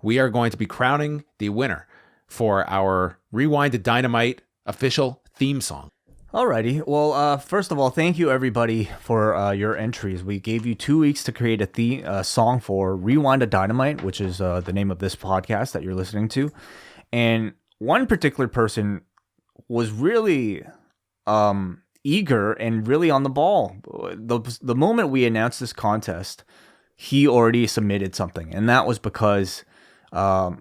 we are going to be crowning the winner for our Rewind-A-Dynamite official theme song. Alrighty. Well, first of all, thank you everybody for your entries. We gave you 2 weeks to create a song for Rewind-A-Dynamite, which is the name of this podcast that you're listening to. And one particular person was really eager and really on the ball. The moment we announced this contest, he already submitted something. And that was because I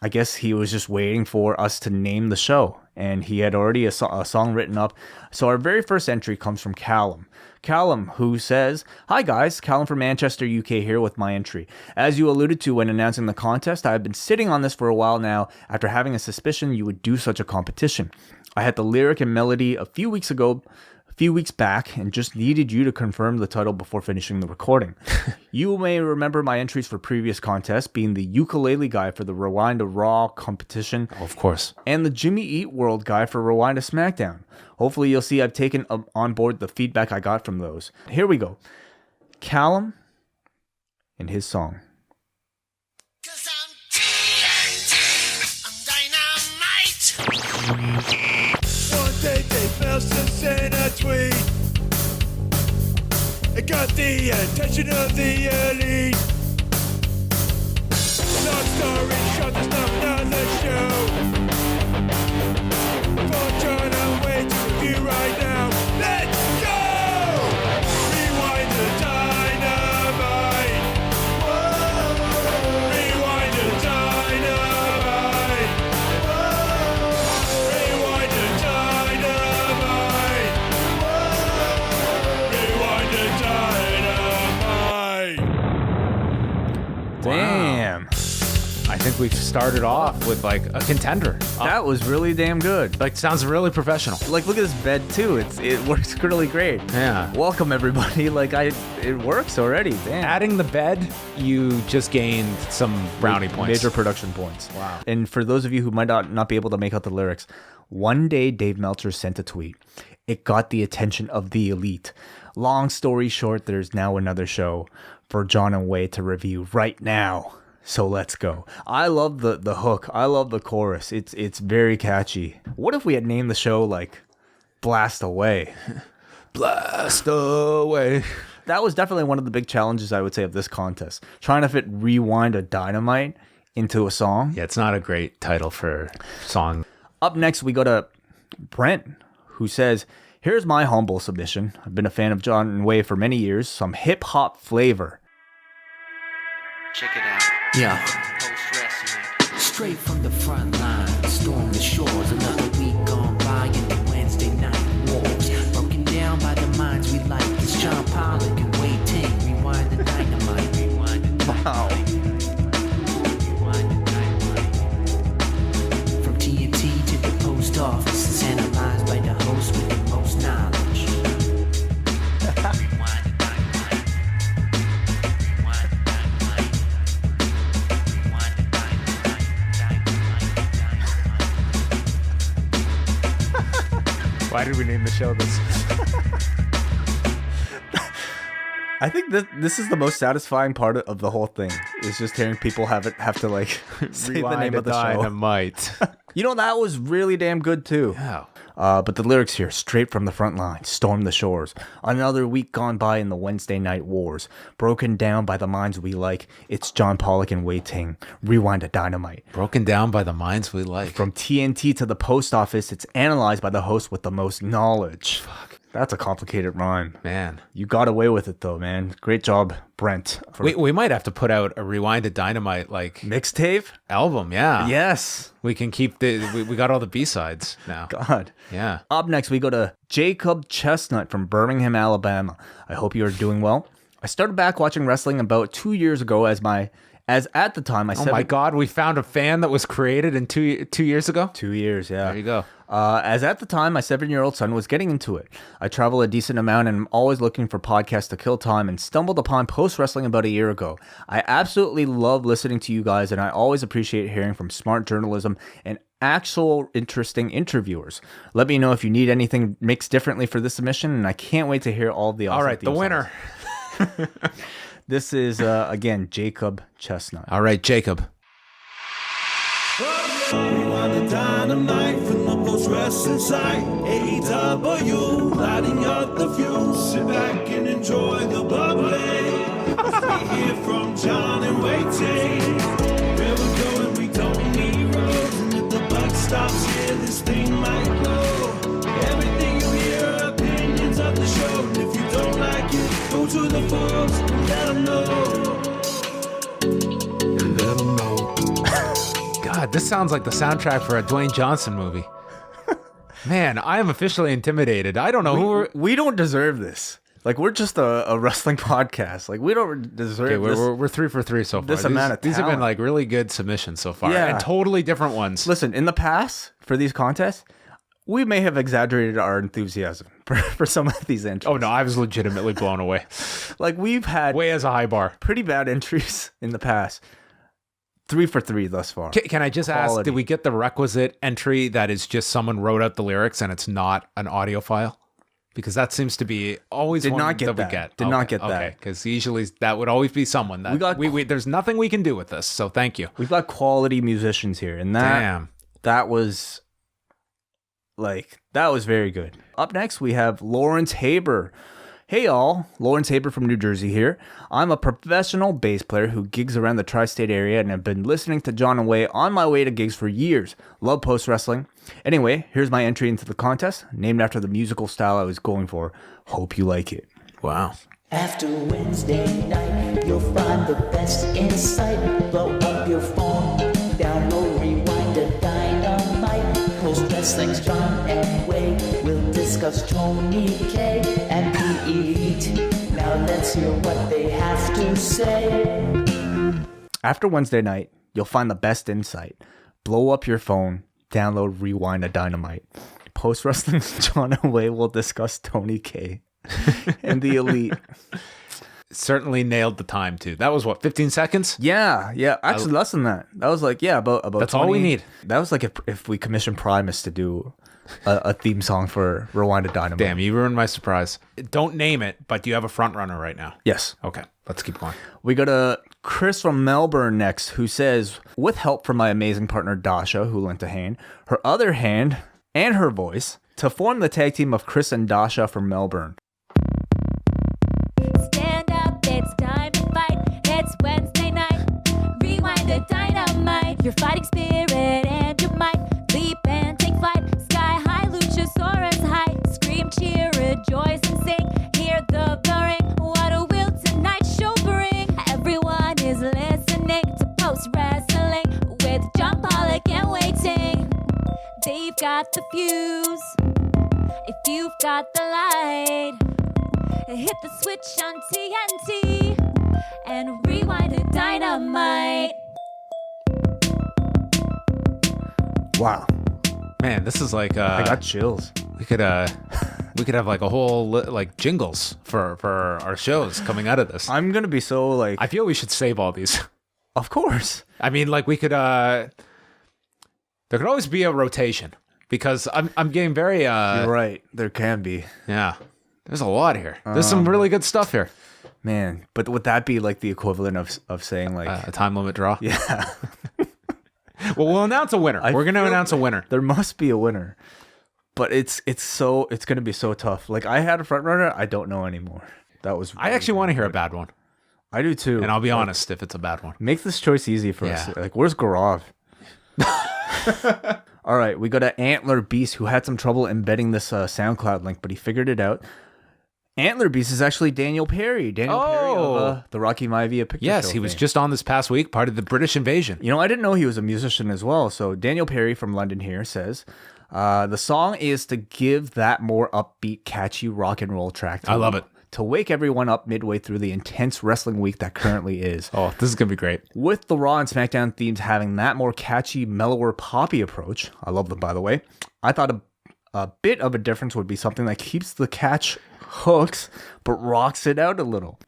guess he was just waiting for us to name the show. And he had already a song written up. So our very first entry comes from Callum. Callum, who says, "Hi guys, Callum from Manchester, UK here with my entry. As you alluded to when announcing the contest, I have been sitting on this for a while now after having a suspicion you would do such a competition. I had the lyric and melody a few weeks back, and just needed you to confirm the title before finishing the recording. You may remember my entries for previous contests, being the ukulele guy for the Rewind-A-Raw competition. Of course. And the Jimmy Eat World guy for Rewind-A-Smackdown. Hopefully you'll see I've taken on board the feedback I got from those. Here we go. Callum and his song. Cause I'm TNT, I'm dynamite. One day they felt us in a tweet. It got the attention of the elite. Long story short, there's not another show. Fortune away to review right now. Let's go! Rewind-A-Dynamite. Whoa. Rewind-A-Dynamite. Whoa. Rewind-A-Dynamite. Whoa. Rewind-A-Dynamite. Damn. I think we've started off with like a contender. That was really damn good. Like, sounds really professional. Like, look at this bed too. It works really great. Yeah. Welcome everybody. It works already. Damn. Adding the bed, you just gained some brownie points. Major production points. Wow. And for those of you who might not be able to make out the lyrics, one day Dave Meltzer sent a tweet. It got the attention of the elite. Long story short, there's now another show for John and Wai to review right now. So let's go. I love the hook. I love the chorus. It's very catchy. What if we had named the show like Blast Away? Blast away. That was definitely one of the big challenges, I would say, of this contest. Trying to fit Rewind-A-Dynamite into a song. Yeah, it's not a great title for song. Up next, we go to Brent, who says, "Here's my humble submission. I've been a fan of John and Wai for many years. Some hip-hop flavor." Check it out. Yeah, Post-wrestling. straight from the front line, storm the shores. Another week gone by in the Wednesday night wars, broken down by the minds we like. It's John Pollock and Wai Ting. Rewind-A-Dynamite. Wow. Rewind-A-Dynamite. From TNT to the post office, it's analyzed by the host with the most knowledge. Rewind-A-Dynamite. Rewind-A-Dynamite. Why did we name the show this? I think this is the most satisfying part of the whole thing. Is just hearing people have to like say the name of the show. Dynamite. You know, that was really damn good too. Yeah. But the lyrics here, straight from the front line, storm the shores. Another week gone by in the Wednesday night wars, broken down by the minds we like. It's John Pollock and Wai Ting. Rewind-A-Dynamite. Broken down by the minds we like. From TNT to the post office, it's analyzed by the host with the most knowledge. Fuck. That's a complicated rhyme. Man. You got away with it though, man. Great job, Brent. We might have to put out a Rewind-A-Dynamite like Mixtape? album, yeah. Yes. We can keep we got all the B-sides now. God. Yeah. Up next, we go to Jacob Chestnut from Birmingham, Alabama. I hope you are doing well. I started back watching wrestling about 2 years ago as at the time I Oh my God, we found a fan that was created in two years ago? 2 years, yeah. There you go. As at the time, my 7-year-old son was getting into it. I travel a decent amount and I'm always looking for podcasts to kill time and stumbled upon Post Wrestling about a year ago. I absolutely love listening to you guys and I always appreciate hearing from smart journalism and actual interesting interviewers. Let me know if you need anything mixed differently for this submission and I can't wait to hear all the awesome All right, the winner. This is, again, Jacob Chestnut. All right, Jacob. Rewind-A-Dynamite from the post-wrestling site. AEW, lighting up the fuse. Sit back and enjoy the bubbly. We hear from John and Wai Ting. Where we're going, we don't need roads. And if the buck stops here, this thing might blow. Everything you hear are opinions of the show. And if you don't like it, go to the forums and let them know. And let them know. God, this sounds like the soundtrack for a Dwayne Johnson movie. Man, I am officially intimidated. I don't know who we're... We don't deserve this. Like, we're just a wrestling podcast. Like, we don't deserve this. We're 3 for 3 so far. This amount of These have been talent. like really good submissions so far. Yeah. And totally different ones. Listen, in the past, for these contests, we may have exaggerated our enthusiasm for some of these entries. Oh, no, I was legitimately blown away. Like, we've had Way as a high bar. pretty bad entries in the past. 3 for 3 thus far. Can I just ask, Quality. did we get the requisite entry that is just someone wrote out the lyrics and it's not an audio file? Because that seems to be always Did one not get that we that. get. Did not get that. Okay, because usually that would always be someone that We got- there's nothing we can do with this. So thank you. We've got quality musicians here, and that was very good. Up next, we have Lawrence Haber. Hey y'all, Lawrence Haber from New Jersey here. I'm a professional bass player who gigs around the tri-state area and have been listening to John and Wai on my way to gigs for years. Love post-wrestling. Anyway, here's my entry into the contest, named after the musical style I was going for. Hope you like it. Wow. After Wednesday night, you'll find the best insight. Blow up your phone, download Rewind-A-Dynamite. Post Wrestling's John and Wai will discuss Tony K and the Elite. Now let's hear what they have to say. After Wednesday night, you'll find the best insight. Blow up your phone, download Rewind-A-Dynamite. Post Wrestling's John and Wai will discuss Tony K and the Elite. Certainly nailed the time too. That was what, 15 seconds? Yeah. Actually, less than that. That was like, about That's all we 20. need. That was like if we commissioned Primus to do a theme song for Rewind-A-Dynamite. Damn, you ruined my surprise. Don't name it, but do you have a front runner right now? Yes. Okay, let's keep going. We got a Chris from Melbourne next, who says, with help from my amazing partner Dasha, who lent a hand, her other hand, and her voice, to form the tag team of Chris and Dasha from Melbourne. Stand up, it's time to fight. It's Wednesday night. Rewind-A-Dynamite. Your fighting spirit and your might. Leap and take flight. Sky high, Luchasaurus high. Scream, cheer, rejoice, and sing. Hear the ring. What a will tonight's show bring. Everyone is listening to Post Wrestling with John Pollock and Wai Ting. They've got the fuse. If you've got the light, hit the switch on TNT and Rewind-A-Dynamite. Wow. Man, this is like I got chills. we could have like a whole like jingles for our shows coming out of this. I'm going to be so like, I feel we should save all these. of course. I mean, like we could there could always be a rotation because I'm getting very You're right. There can be. yeah. There's a lot here. There's some really good stuff here. Man, but would that be like the equivalent of saying like, A time limit draw. yeah, Well, we'll announce a winner. We're going to feel announce a winner. there must be a winner. But it's going to be so tough. Like I had a front runner, I don't know anymore. That was I actually want to hear a bad one, I do too. and I'll be honest if it's a bad one. Make this choice easy for us. Yeah. Like, where's Gaurav? All right, we got an Antler Beast who had some trouble embedding this SoundCloud link, but he figured it out. Antler Beast is actually Daniel Perry. Daniel Perry of the Rocky Maivia picture Yes, show he was fame. just on this past week, part of the British invasion. You know, I didn't know he was a musician as well. So Daniel Perry from London here says, the song is to give that more upbeat, catchy rock and roll track. I love it. To wake everyone up midway through the intense wrestling week that currently is. Oh, this is going to be great. With the Raw and SmackDown themes having that more catchy, mellower, poppy approach, I love them by the way, I thought a bit of a difference would be something that keeps the catch hooks, but rocks it out a little.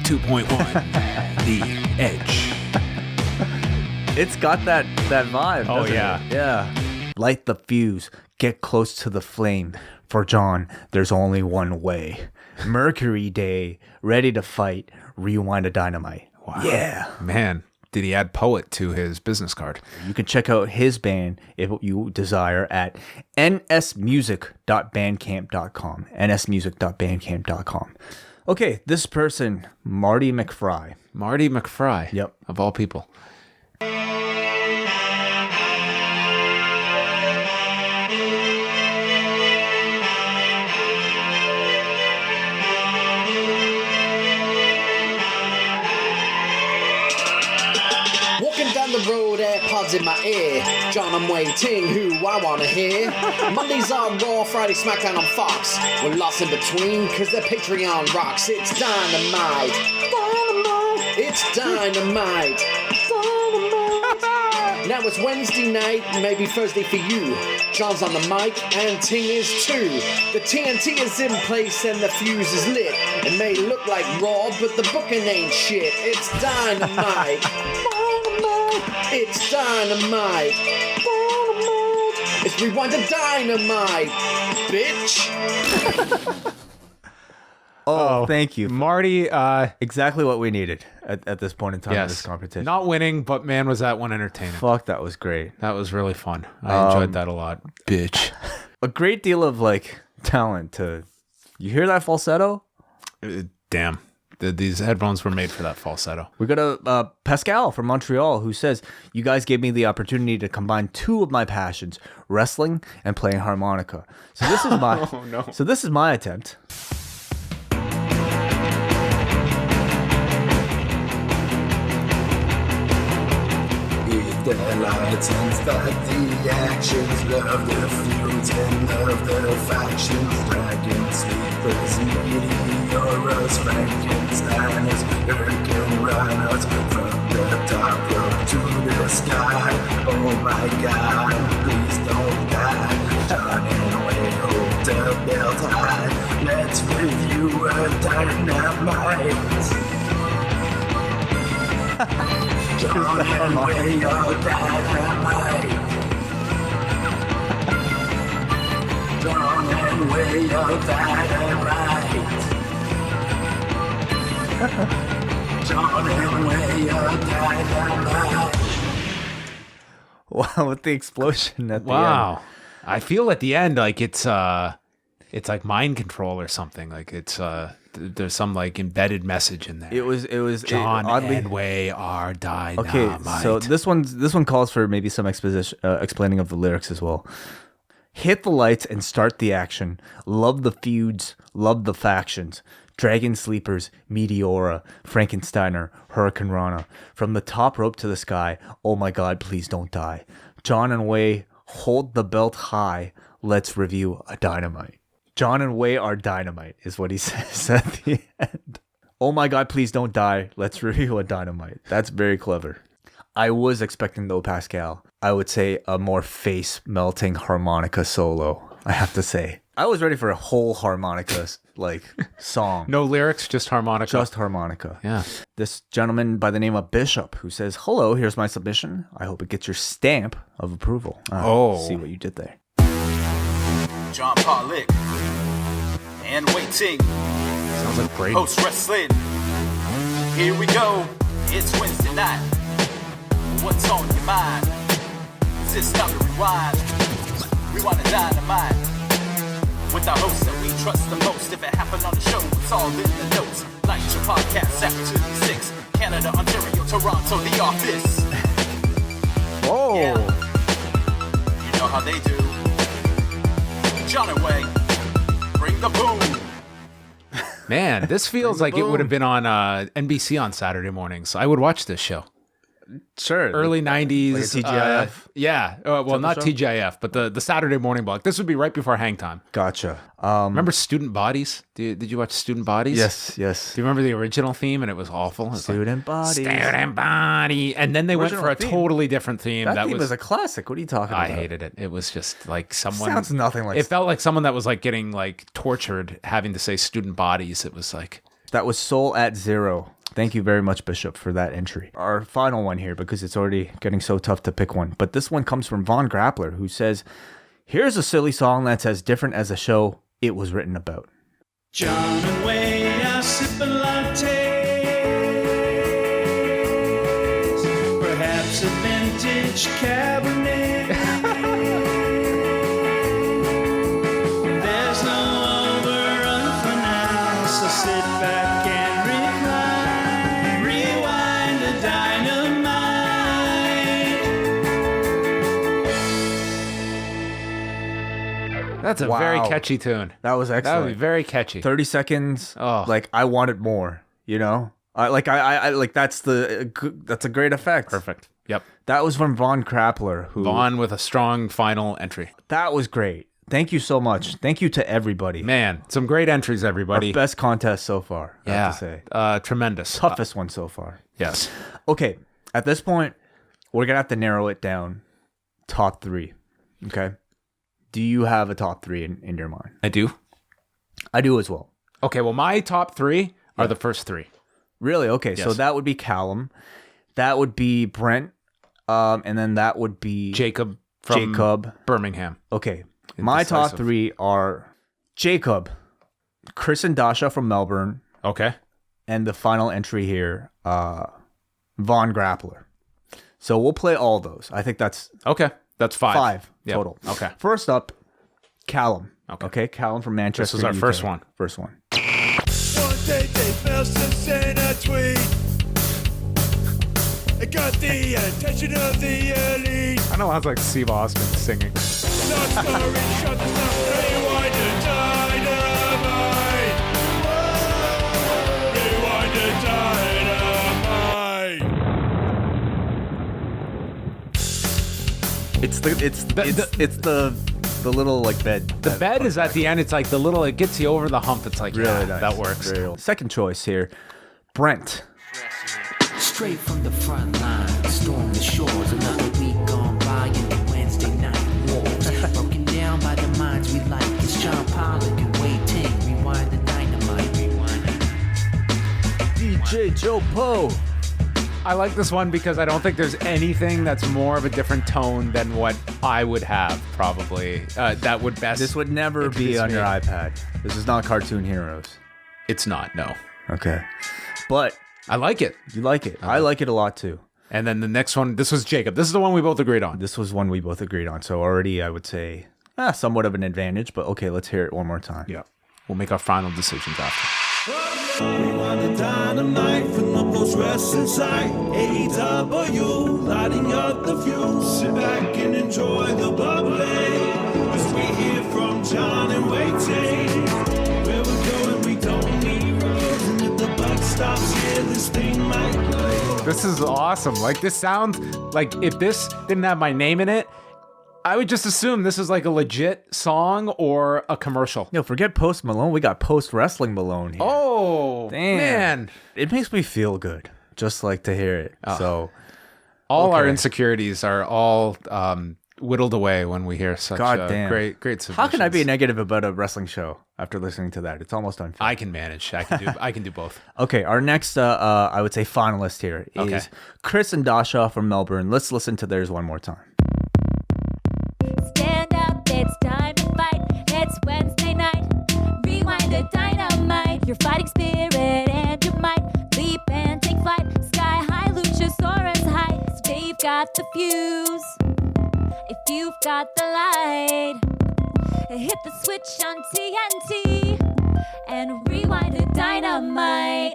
102.1. The Edge. It's got that vibe. Oh, doesn't yeah. it? Yeah. Light the fuse. Get close to the flame. For John, there's only one way. Mercury Day. Ready to fight. Rewind-A-Dynamite. Wow. Yeah. Man, did he add poet to his business card? You can check out his band if you desire at nsmusic.bandcamp.com. nsmusic.bandcamp.com. Okay, this person, Marty McFry. Marty McFry. Yep. Of all people. Walking down the road, AirPods in my ear. John Wai Ting, who I wanna hear. Mondays are Raw, Friday SmackDown on Fox. We're lost in between, cause their Patreon rocks. It's dynamite. Dynamite. It's dynamite. Dynamite. Now it's Wednesday night, maybe Thursday for you. John's on the mic, and Ting is too. The TNT is in place and the fuse is lit. It may look like Raw, but the booking ain't shit. It's dynamite. It's dynamite. Dynamite. It's Rewind-A-Dynamite, bitch. Oh, thank you. Marty, Exactly what we needed at this point in time in this competition. Not winning, but man, was that one entertaining. Fuck, that was great. That was really fun. I enjoyed that a lot. Bitch. A great deal of like talent to. You hear that falsetto? Damn. These headphones were made for that falsetto. We got a Pascal from Montreal who says, "You guys gave me the opportunity to combine two of my passions, wrestling and playing harmonica. So this is my So this is my attempt." The lights and start the actions, love the feuds and love the factions, dragons, sleepers, meteoros, Frankensteiners, hurricane runners, from the top rope to the sky. Oh my God, please don't die. John and Wai, hold the belt high. Let's review a dynamite. John and Wai are dynamite. John and Wai are dynamite. John and Wai are dynamite. Wow, with the explosion at the end. Wow. I feel at the end like it's like mind control or something. Like it's there's some like embedded message in there. It was John oddly and Wai are dynamite. Okay, so this one calls for maybe some exposition, explaining of the lyrics as well. Hit the lights and start the action. Love the feuds, love the factions. Dragon sleepers, Meteora, Frankensteiner, Hurricane Rana. From the top rope to the sky. Oh my God, please don't die. John and Wai, hold the belt high. Let's review a dynamite. John and Wai are dynamite, is what he says at the end. Oh my God, please don't die. Let's review a dynamite. That's very clever. I was expecting, though, Pascal, I would say a more face-melting harmonica solo, I have to say. I was ready for a whole harmonica, like, song. No lyrics, just harmonica. Just harmonica. Yeah. This gentleman by the name of Bishop, who says, "Hello, here's my submission. I hope it gets your stamp of approval." See what you did there. John Pollock and Wai Ting. Sounds like Brady. Post wrestling. Here we go. It's Wednesday night. What's on your mind? Is this time to rewind? Rewind-A-Dynamite. With our hosts that we trust the most. If it happened on the show, it's all in the notes. Like your podcast after 6. Canada, Ontario, Toronto, the office. Oh. Yeah. You know how they do. John and Wai, bring the boom. Man, this feels like it would have been on NBC on Saturday mornings. I would watch this show. Sure. Early 90s. Like a TGIF? Yeah. Well, not show? TGIF, but the Saturday morning block. This would be right before hang time. Gotcha. Remember Student Bodies? Did you watch Student Bodies? Yes. Do you remember the original theme? And it was awful. It was Student Bodies. Student Body. And then they went for a theme. totally different theme. That theme was a classic. What are you talking about? I hated it. It was just like someone... Sounds nothing like... It felt like someone that was like getting like tortured having to say Student Bodies. It was like... That was Soul at Zero. Thank you very much, Bishop, for that entry. Our final one here, because it's already getting so tough to pick one. But this one comes from Von Grappler, who says, here's a silly song that's as different as the show it was written about. John and Wayne are sipping lattes, perhaps a vintage Cabernet. There's no overrun for now, so sit back and recline. Rewind-A-Dynamite. That's a Wow. very catchy tune. That was excellent. That would be very catchy. 30 seconds. Oh. Like, I wanted more, you know? I that's a great effect. Perfect. Yep. That was from Von Krappler, who Vaughn with a strong final entry. that was great. Thank you so much. Thank you to everybody. Man, some great entries, everybody. Our best contest so far, I have to say. Tremendous. Toughest one so far. Yes. Okay, at this point, we're going to have to narrow it down. Top 3, okay? Do you have a top 3 in your mind? I do. I do as well. Okay, well, my top 3 are the first 3. Really? Okay, so Yes. that would be Callum. That would be Brent. And then that would be Jacob from Birmingham. Okay. My top Indecisive. 3 are Jacob, Chris and Dasha from Melbourne, Okay. and the final entry here, Von Grappler. So we'll play all those. I think that's Okay. That's 5. 5 Yep. total. Okay. First up, Callum. Okay. Callum from Manchester. This is our UK. first one. First one. One day they fell in a tweet. It got the attention of the elite. I know, sounds like Steve Austin singing. Not story shot, the stuff Rewind-A-Dynamite. Rewind-A-Dynamite. It's the little like bed. The bed is at the end. It's like the little, it gets you over the hump. It's like, Really yeah, nice. that works. Really. Second choice here, Brent. Straight from the front line, storm the shores. Another week gone by in the Wednesday night wars. Broken down by the minds we like. It's John Pollock and Wai Ting. Rewind-A-Dynamite. DJ Joe Poe. I like this one because I don't think there's anything that's more of a different tone than what I would have, probably. That would best. This would never be introduce on me. your iPad. This is not Cartoon Heroes. It's not, no. Okay. But I like it. you like it. I like it a lot too. And then the next one, this was Jacob. This is the one we both agreed on. This was one we both agreed on. So already I would say somewhat of an advantage. But okay, let's hear it one more time. Yeah. We'll make our final decisions after. Rewind-A-Dynamite from the post-wrestling site. AEW, lighting up the fuse. Sit back and enjoy the bubbly. As we hear from John and Wai Ting. Where we're going, we don't need roads. And if the buck stops here, this thing might blow. This is awesome. Like, this sounds like if this didn't have my name in it, I would just assume this is like a legit song or a commercial. No, forget Post Malone. We got Post Wrestling Malone here. Oh, Damn. man. It makes me feel good just like to hear it. So All our Okay. insecurities are all whittled away when we hear such God damn. great submissions. how can I be negative about a wrestling show after listening to that? It's almost unfair. I can manage. I can do both. Okay, our next, I would say, finalist here is Okay. Chris and Dasha from Melbourne. Let's listen to theirs one more time. Stand up, it's time to fight. It's Wednesday night. Rewind-A-Dynamite. Your fighting spirit and your might. Leap and take flight. Sky high, Luchasaurus high. They've got the fuse. If you've got the light, hit the switch on TNT and Rewind-A-Dynamite.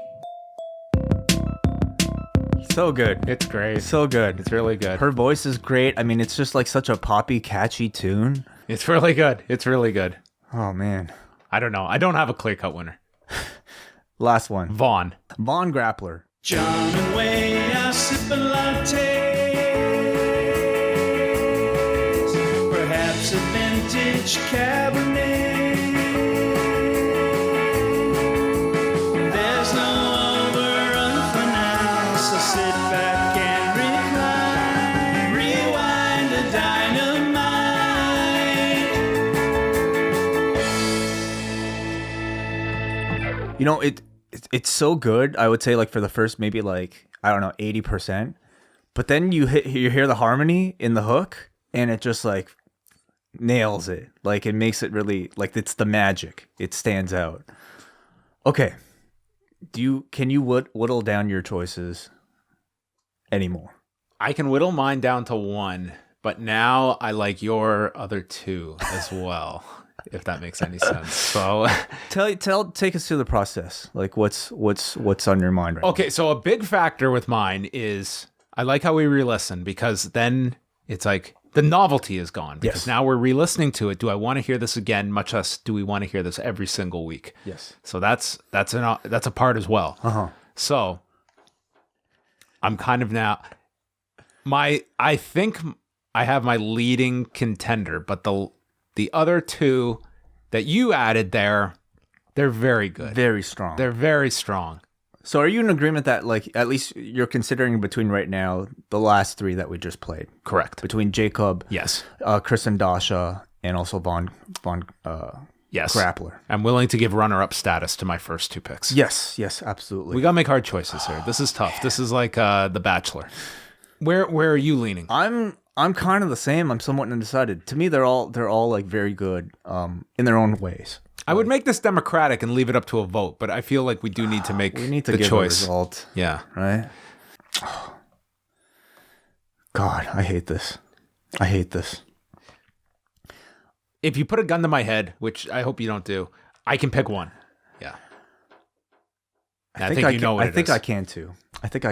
So good. It's great. So good. It's really good. Her voice is great. I mean, it's just like such a poppy, catchy tune. It's really good. It's really good. Oh, man. I don't know. I don't have a clear-cut winner. Last one. Vaughn. Von Grappler. John and Wayne are sipping lattes. Perhaps a vintage Cabernet. There's no overrun for now, so sit back and recline. Rewind-A-Dynamite. You know, it's so good. I would say like for the first maybe like I don't know 80%, but then you hear the harmony in the hook, and it just like nails it. Like it makes it really like it's the magic. It stands out. Okay, can you whittle down your choices anymore? I can whittle mine down to one, but now I like your other two as well. If that makes any sense. So take us through the process. Like what's on your mind right now? Okay, so a big factor with mine is I like how we re-listen, because then it's like the novelty is gone, because now we're re-listening to it. Do I want to hear this again? Much less do we want to hear this every single week. Yes. So that's a part as well. So I'm kind of now I think I have my leading contender, but the other two that you added there, they're very good. Very strong. They're very strong. So are you in agreement that like at least you're considering between right now the last three that we just played? Correct. Between Jacob, yes, Chris and Dasha, and also Von yes, Grappler. I'm willing to give runner-up status to my first two picks. Yes, absolutely. We gotta make hard choices here. This is tough. This is like The Bachelor. Where are you leaning? I'm kind of the same. I'm somewhat undecided. To me, they're all like very good in their own ways. I would make this democratic and leave it up to a vote, but I feel like we do need to make the give choice. A result. Yeah. Right? God, I hate this. If you put a gun to my head, which I hope you don't do, I can pick one. Yeah. I think you know what it is. I think I can too. I think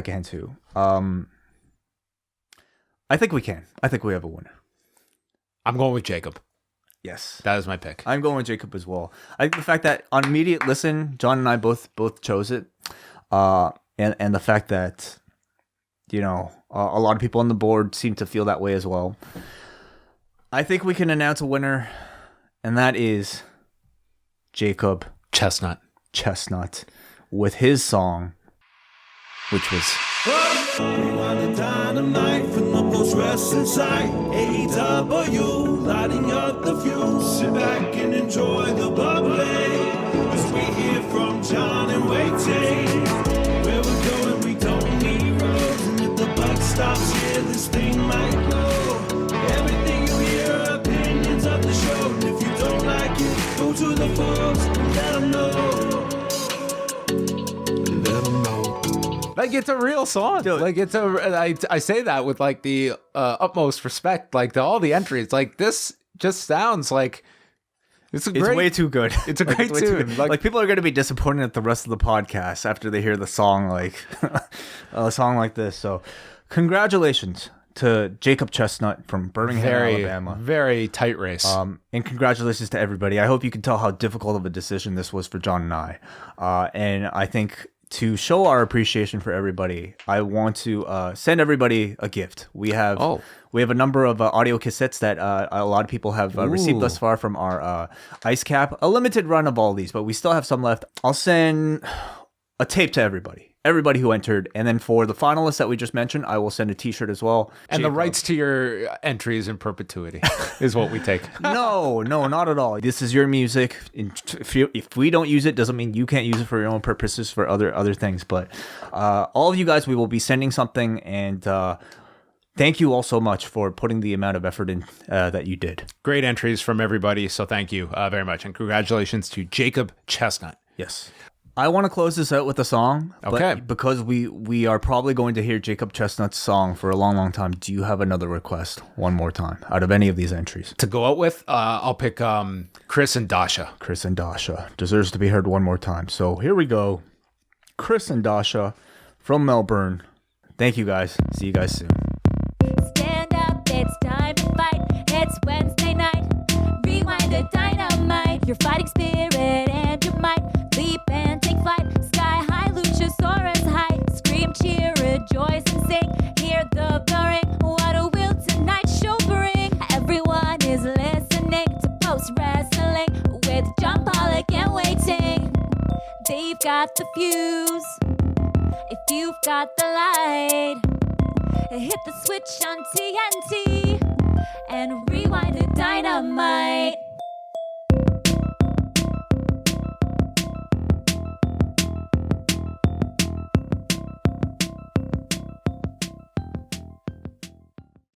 we can. I think we have a winner. I'm going with Jacob. Yes. That is my pick. I'm going with Jacob as well. I think the fact that on immediate listen, John and I both chose it. And the fact that, you know, a lot of people on the board seem to feel that way as well. I think we can announce a winner, and that is Jacob Chestnut with his song, which was Rewind-A-Dynamite from the post-wrestling site. AEW, lighting up the fuse. Sit back and enjoy the bubbly, as we hear from John and Wai Ting. Where we're going, we don't need roads, and if the buck stops here, this thing might blow. Everything you hear are opinions of the show, and if you don't like it, go to the forums and let them know. Like, it's a real song. Dude. Like, I say that with like the utmost respect, like to all the entries. Like, this just sounds like it's way too good. It's a great tune. Like people are going to be disappointed at the rest of the podcast after they hear the song, like a song like this. So congratulations to Jacob Chestnut from Birmingham, Alabama. Very tight race. And congratulations to everybody. I hope you can tell how difficult of a decision this was for John and I. And I think to show our appreciation for everybody, I want to send everybody a gift. We have a number of audio cassettes that a lot of people have received thus far from our Ice Cap. A limited run of all these, but we still have some left. I'll send a tape to everybody who entered, and then for the finalists that we just mentioned, I will send a t-shirt as well. And the rights to your entries in perpetuity is what we take. No, not at all. This is your music. If we don't use it, doesn't mean you can't use it for your own purposes for other things. But all of you guys, we will be sending something, and thank you all so much for putting the amount of effort in that you did. Great entries from everybody, so thank you very much, and congratulations to Jacob Chestnut. Yes. I want to close this out with a song. Okay. But because we are probably going to hear Jacob Chestnut's song for a long, long time, do you have another request one more time out of any of these entries? To go out with, I'll pick Chris and Dasha. Chris and Dasha deserves to be heard one more time. So here we go. Chris and Dasha from Melbourne. Thank you guys. See you guys soon. Stand up, it's time to fight. It's Wednesday night. Rewind-A-Dynamite. Your fighting spirit and your might. Leap and take flight. Sky high, Luchasaurus high. Scream, cheer, rejoice, and sing. Hear the ring. What a will tonight show bring. Everyone is listening to Post Wrestling with John, Pollock, and Wai Ting. They've got the fuse. If you've got the light, hit the switch on TNT and Rewind-A-Dynamite.